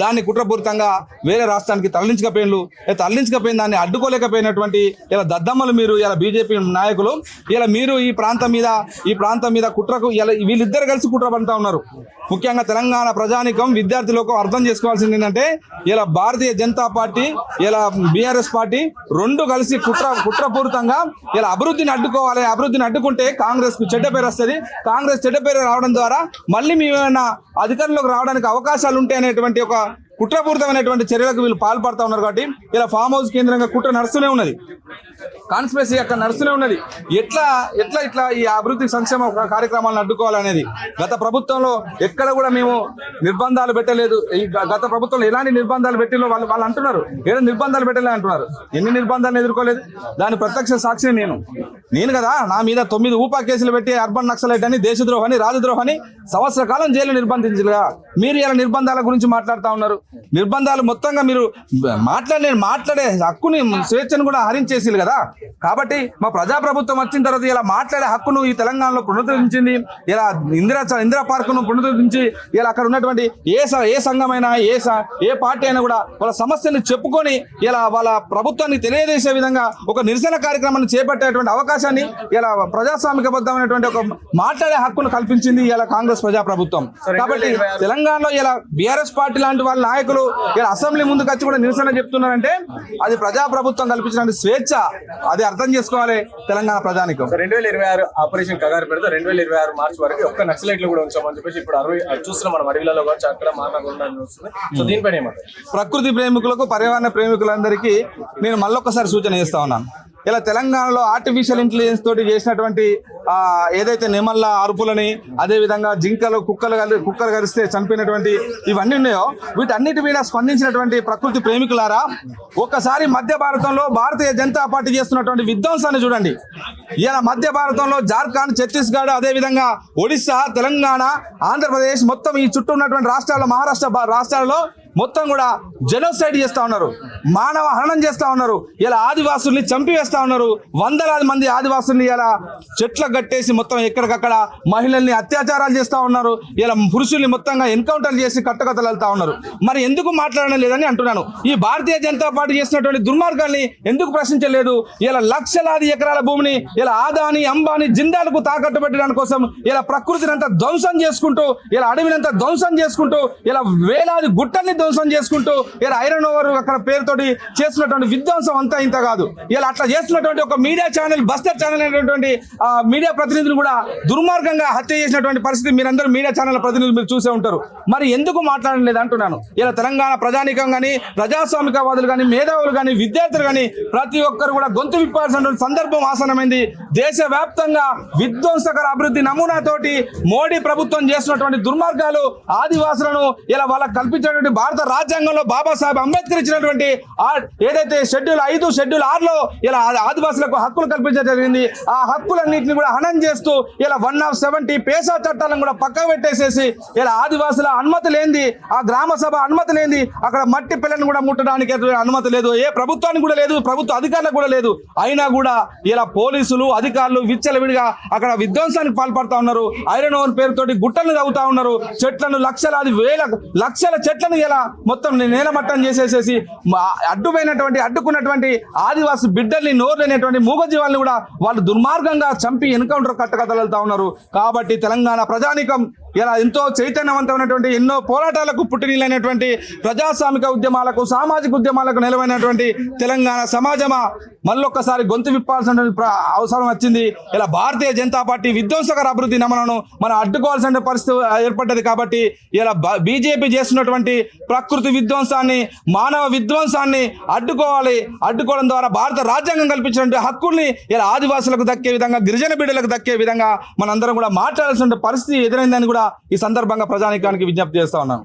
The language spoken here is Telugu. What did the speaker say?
దాన్ని కుట్రపూరితంగా వేరే రాష్ట్రానికి తరలించకపోయిన దాన్ని అడ్డుకోలేకపోయినటువంటి ఇలా దద్దమ్మలు మీరు ఇలా బీజేపీ నాయకులు ఇలా మీరు ఈ ప్రాంతం మీద కుట్రకు ఇలా వీళ్ళిద్దరు కలిసి కుట్ర పడుతూ ఉన్నారు. ముఖ్యంగా తెలంగాణ ప్రజానికం విద్యార్థులకు అర్థం చేసుకోవాల్సింది ఏంటంటే ఇలా భారతీయ జనతా పార్టీ ఇలా బీఆర్ఎస్ పార్టీ రెండు కలిసి కుట్రపూరితంగా ఇలా అభివృద్ధిని అడ్డుకోవాలి. అభివృద్ధిని అడ్డుకుంటే కాంగ్రెస్ కు చెడ్డ పేరు వస్తుంది. కాంగ్రెస్ చెడ్డ పేరు రావడం ద్వారా మళ్ళీ మేమైనా అధికారంలోకి రావడానికి అవకాశాలు ఉంటాయి అనేటువంటి ఒక కుట్రపూరితమైనటువంటి చర్యలకు వీళ్ళు పాల్పడుతూ ఉన్నారు. కాబట్టి ఇలా ఫామ్ హౌస్ కేంద్రంగా కుట్ర నడుస్తూనే ఉన్నది, కాన్స్పిరసీ అక్కడ నడుస్తూనే ఉన్నది. ఎట్లా ఈ అభివృద్ధి సంక్షేమ కార్యక్రమాలను అడ్డుకోవాలనేది గత ప్రభుత్వంలో ఎక్కడ కూడా మేము నిర్బంధాలు పెట్టలేదు. ఈ గత ప్రభుత్వంలో ఎలాంటి నిర్బంధాలు పెట్టిలో వాళ్ళు అంటున్నారు, ఏదో నిర్బంధాలు పెట్టలే అంటున్నారు. ఎన్ని నిర్బంధాలను ఎదుర్కోలేదు దాని ప్రత్యక్ష సాక్షిని నేను కదా. నా మీద 9 ఊపా కేసులు పెట్టి అర్బన్ నక్సలైట్ అని, దేశద్రోహని, రాజద్రోహని సంవత్సర కాలం జైలు నిర్బంధించగా మీరు ఇలా నిర్బంధాల గురించి మాట్లాడుతూ ఉన్నారు. నిర్బంధాలు మొత్తంగా మీరు మాట్లాడే హక్కుని, స్వేచ్ఛను కూడా హరించేసి కదా. కాబట్టి మా ప్రజాప్రభుత్వం వచ్చిన తర్వాత ఇలా మాట్లాడే హక్కును ఈ తెలంగాణలో పునరుద్ధరించింది. ఇలా ఇందిరా పార్కును పునరుద్ధరించి ఇలా అక్కడ ఉన్నటువంటి ఏ సంఘమైనా ఏ పార్టీ అయినా కూడా వాళ్ళ సమస్యలు చెప్పుకొని ఇలా వాళ్ళ ప్రభుత్వాన్ని తెలియజేసే విధంగా ఒక నిరసన కార్యక్రమాన్ని చేపట్టేటువంటి అవకాశాన్ని ఇలా ప్రజాస్వామికబద్ధమైనటువంటి ఒక మాట్లాడే హక్కును కల్పించింది ఇలా కాంగ్రెస్ ప్రజాప్రభుత్వం. కాబట్టి తెలంగాణలో ఇలా బీఆర్ఎస్ పార్టీ లాంటి వాళ్ళ నాయకులు ఇలా అసెంబ్లీ ముందుకు వచ్చి కూడా నిరసన చెప్తున్నారంటే అది ప్రజాప్రభుత్వం కల్పించిన స్వేచ్ఛ, అది అర్థం చేసుకోవాలి తెలంగాణ ప్రజానికం. 2026 ఆపరేషన్ కగారు పెడితే 2026 మార్చి వరకు ఒక్క నక్సలైట్లు కూడా ఉంచామని చెప్పేసి ఇప్పుడు 60 చూస్తున్నాం మనం అడవిలలో వచ్చి అక్కడ మానకుండా వస్తుంది. సో దీనిపైన ఏమంటారు? ప్రకృతి ప్రేమికులకు, పర్యావరణ ప్రేమికులందరికీ నేను మళ్ళొక్కసారి సూచన చేస్తా ఉన్నాను. ఇలా తెలంగాణలో ఆర్టిఫిషియల్ ఇంటెలిజెన్స్ తోటి చేసినటువంటి ఏదైతే నెమళ్ళ అరుపులని, అదేవిధంగా జింకలు కుక్కలు గరిస్తే చనిపోయినటువంటి ఇవన్నీ ఉన్నాయో వీటన్నిటి మీద స్పందించినటువంటి ప్రకృతి ప్రేమికులారా, ఒక్కసారి మధ్య భారతంలో భారతీయ జనతా పార్టీ చేస్తున్నటువంటి విధ్వంసాన్ని చూడండి. ఇలా మధ్య భారతంలో జార్ఖండ్, ఛత్తీస్గఢ్, అదేవిధంగా ఒడిస్సా, తెలంగాణ, ఆంధ్రప్రదేశ్ మొత్తం ఈ చుట్టూ ఉన్నటువంటి రాష్ట్రాల్లో, మహారాష్ట్ర రాష్ట్రాల్లో మొత్తం కూడా జెనోసైడ్ చేస్తా ఉన్నారు, మానవ హననం చేస్తా ఉన్నారు. ఇలా ఆదివాసుల్ని చంపివేస్తా ఉన్నారు. వందలాది మంది ఆదివాసుల్ని ఇలా చెట్లకు కట్టేసి మొత్తం ఎక్కడికక్కడ మహిళల్ని అత్యాచారాలు చేస్తా ఉన్నారు. ఇలా పురుషుల్ని మొత్తంగా ఎన్కౌంటర్ చేసి కట్టకథలు వెళ్తా ఉన్నారు. మరి ఎందుకు మాట్లాడడం లేదని అంటున్నాను. ఈ భారతీయ జనతా పార్టీ చేసినటువంటి దుర్మార్గాల్ని ఎందుకు ప్రశ్నించలేదు? ఇలా లక్షలాది ఎకరాల భూమిని ఇలా ఆదాని, అంబానీ, జిందాలకు తాకట్టు పెట్టడానికి కోసం ఇలా ప్రకృతిని అంతా ధ్వంసం చేసుకుంటూ, ఇలా అడవినంతా ధ్వంసం చేసుకుంటూ, ఇలా వేలాది గుట్టల్ని ధ్వంసం చేసుకుంటూ ఇలా ఐరన్ ఓవర్ అక్కడ పేరుతోటి చేస్తున్నటువంటి విధ్వంసం అంతా ఇంత కాదు. ఇలా అట్లా చేస్తున్నటువంటి ఒక మీడియా ఛానల్, బస్తర్ ఛానల్ అనేటువంటి మీడియా ప్రతినిధులు కూడా దుర్మార్గంగా హత్య చేసినటువంటి పరిస్థితి మీరందరూ మీడియా ఛానల్ ప్రతినిధులు మీరు చూసే ఉంటారు. మరి ఎందుకు మాట్లాడలేదు అంటున్నాను. ఇలా తెలంగాణ ప్రజానికం కానీ, ప్రజాస్వామికవాదులు కానీ, మేధావులు కానీ, విద్యార్థులు కానీ ప్రతి ఒక్కరు కూడా గొంతు విప్పాల్సినటువంటి సందర్భం ఆసనమైంది. దేశవ్యాప్తంగా విధ్వంసకర అభివృద్ధి నమూనాతోటి మోడీ ప్రభుత్వం చేస్తున్నటువంటి దుర్మార్గాలు, ఆదివాసులను ఇలా వాళ్ళకు కల్పించినటువంటి భారత రాజ్యాంగంలో బాబాసాహెబ్ అంబేద్కర్ ఇచ్చినటువంటి ఏదైతే షెడ్యూల్ 5, షెడ్యూల్ 6లో ఇలా ఆదివాసులకు హక్కులు కల్పించడం జరిగింది. ఆ హక్కులన్నింటినీ కూడా హననం చేస్తూ ఇలా 170 పేసా చట్టాలను కూడా పక్కకు పెట్టేసేసి ఇలా ఆదివాసుల అనుమతి లేనిది, ఆ గ్రామ సభ అనుమతి లేనిది, అక్కడ మట్టి పిల్లలను కూడా ముట్టడానికి అనుమతి లేదు, ఏ ప్రభుత్వానికి కూడా లేదు, ప్రభుత్వ అధికారులకు కూడా లేదు. అయినా కూడా ఇలా పోలీసులు, అధికారులు విచ్చలవిడిగా అక్కడ విధ్వంసానికి పాల్పడతా ఉన్నారు. ఐరన్ ఓవర్ పేరుతోటి గుట్టలను తవ్వుతా ఉన్నారు. చెట్లను లక్షల చెట్లను ఇలా మొత్తం నేలమట్టం చేసేసేసి అడ్డుకున్నటువంటి ఆదివాసి బిడ్డల్ని, నోరు లేనటువంటి మూగజీవాలను కూడా వాళ్ళు దుర్మార్గంగా చంపి ఎన్కౌంటర్ కట్టకథలుతా ఉన్నారు. కాబట్టి తెలంగాణ ప్రజానికం ఇలా ఎంతో చైతన్యవంతమైనటువంటి, ఎన్నో పోరాటాలకు పుట్టినీళ్ళైనటువంటి, ప్రజాస్వామిక ఉద్యమాలకు, సామాజిక ఉద్యమాలకు నిలవైనటువంటి తెలంగాణ సమాజమా మళ్ళొక్కసారి గొంతు విప్పాల్సిన అవసరం వచ్చింది. ఇలా భారతీయ జనతా పార్టీ విధ్వంసకర అభివృద్ధి నమనను మనం అడ్డుకోవాల్సిన పరిస్థితి ఏర్పడ్డది. కాబట్టి ఇలా బీజేపీ చేస్తున్నటువంటి ప్రకృతి విధ్వంసాన్ని, మానవ విధ్వంసాన్ని అడ్డుకోవడం ద్వారా భారత రాజ్యాంగం కల్పించినటువంటి హక్కుల్ని ఇలా ఆదివాసులకు దక్కే విధంగా, గిరిజన బిడ్డలకు దక్కే విధంగా మనందరం కూడా మాట్లాడాల్సిన పరిస్థితి ఎదురైందని కూడా ఈ సందర్భంగా ప్రజానికానికి విజ్ఞప్తి చేస్తా ఉన్నాను.